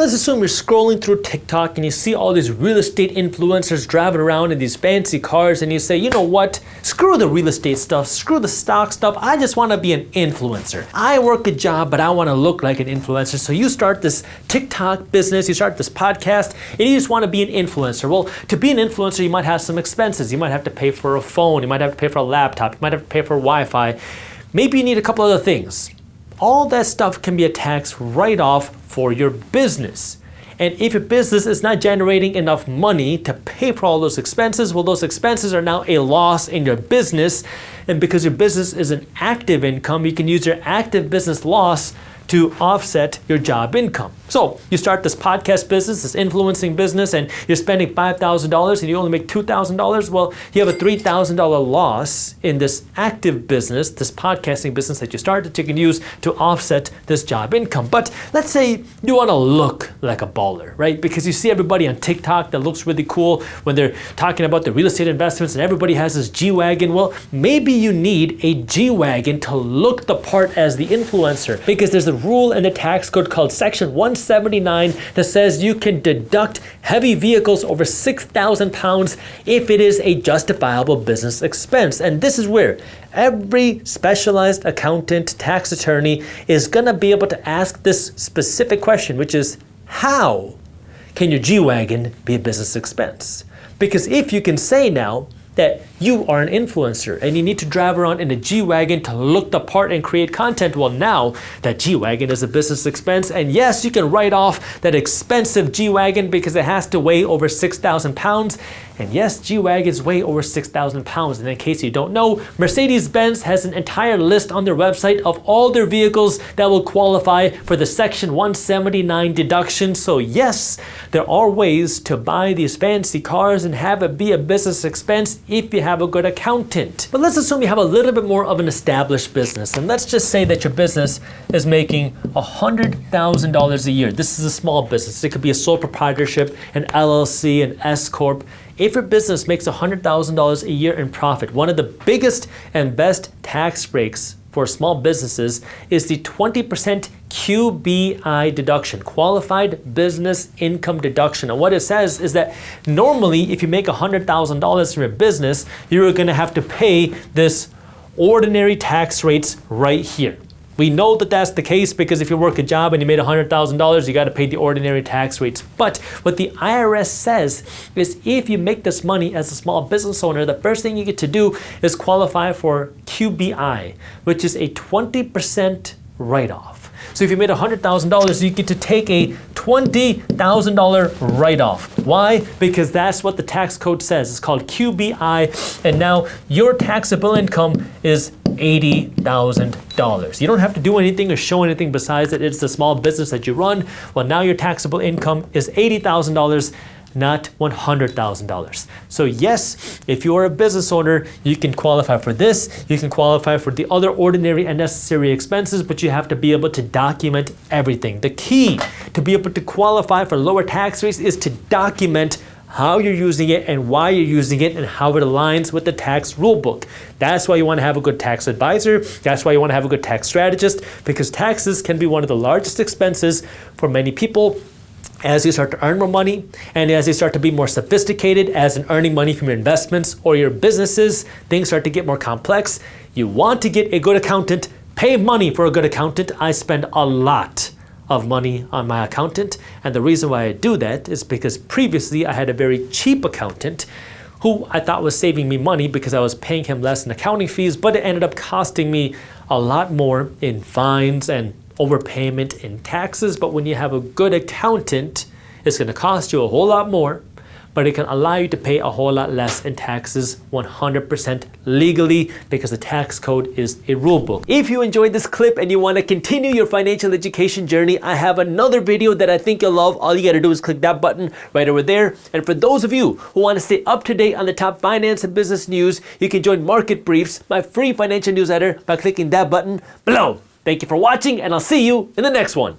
let's assume you're scrolling through TikTok and you see all these real estate influencers driving around in these fancy cars and you say, you know what, screw the real estate stuff, screw the stock stuff, I just want to be an influencer. I work a job, but I want to look like an influencer. So you start this TikTok business, you start this podcast, and you just want to be an influencer. Well, to be an influencer, you might have some expenses. You might have to pay for a phone, you might have to pay for a laptop, you might have to pay for Wi-Fi. Maybe you need a couple other things. All that stuff can be a tax write-off for your business. And if your business is not generating enough money to pay for all those expenses, well, those expenses are now a loss in your business. And because your business is an active income, you can use your active business loss to offset your job income. So you start this podcast business, this influencing business, and you're spending $5,000 and you only make $2,000. Well, you have a $3,000 loss in this active business, this podcasting business that you started that you can use to offset this job income. But let's say you want to look like a baller, right? Because you see everybody on TikTok that looks really cool when they're talking about the real estate investments and everybody has this G-Wagon. Well, maybe you need a G-Wagon to look the part as the influencer, because there's a rule in the tax code called Section 179 that says you can deduct heavy vehicles over 6,000 pounds if it is a justifiable business expense. And this is where every specialized accountant, tax attorney is going to be able to ask this specific question, which is, how can your G-Wagon be a business expense? Because if you can say now that you are an influencer and you need to drive around in a G-Wagon to look the part and create content, well, now that G-Wagon is a business expense, and yes, you can write off that expensive G-Wagon because it has to weigh over 6,000 pounds. And yes, G-Wagons weigh over 6,000 pounds. And in case you don't know, Mercedes-Benz has an entire list on their website of all their vehicles that will qualify for the Section 179 deduction. So yes, there are ways to buy these fancy cars and have it be a business expense if you have a good accountant. But let's assume you have a little bit more of an established business. And let's just say that your business is making $100,000 a year. This is a small business. It could be a sole proprietorship, an LLC, an S-Corp. If your business makes $100,000 a year in profit, one of the biggest and best tax breaks for small businesses is the 20% QBI deduction, Qualified Business Income Deduction. And what it says is that normally if you make $100,000 from your business, you're going to have to pay this ordinary tax rates right here. We know that that's the case because if you work a job and you made $100,000, you got to pay the ordinary tax rates. But what the IRS says is if you make this money as a small business owner, the first thing you get to do is qualify for QBI, which is a 20% write-off. So if you made $100,000, you get to take a $20,000 write-off. Why? Because that's what the tax code says. It's called QBI, and now your taxable income is $80,000. You don't have to do anything or show anything besides that it's the small business that you run. Well, now your taxable income is $80,000, not $100,000. So yes, if you are a business owner, you can qualify for this. You can qualify for the other ordinary and necessary expenses, but you have to be able to document everything. The key to be able to qualify for lower tax rates is to document how you're using it and why you're using it and how it aligns with the tax rule book. That's why you want to have a good tax advisor. That's why you want to have a good tax strategist, because taxes can be one of the largest expenses for many people. As you start to earn more money and as you start to be more sophisticated as in earning money from your investments or your businesses, things start to get more complex. You want to get a good accountant, pay money for a good accountant. I spend a lot of money on my accountant, and the reason why I do that is because previously I had a very cheap accountant who I thought was saving me money because I was paying him less in accounting fees, but it ended up costing me a lot more in fines and overpayment in taxes. But when you have a good accountant, it's going to cost you a whole lot more, but it can allow you to pay a whole lot less in taxes 100% legally because the tax code is a rule book. If you enjoyed this clip and you want to continue your financial education journey, I have another video that I think you'll love. All you got to do is click that button right over there. And for those of you who want to stay up to date on the top finance and business news, you can join Market Briefs, my free financial newsletter, by clicking that button below. Thank you for watching, and I'll see you in the next one.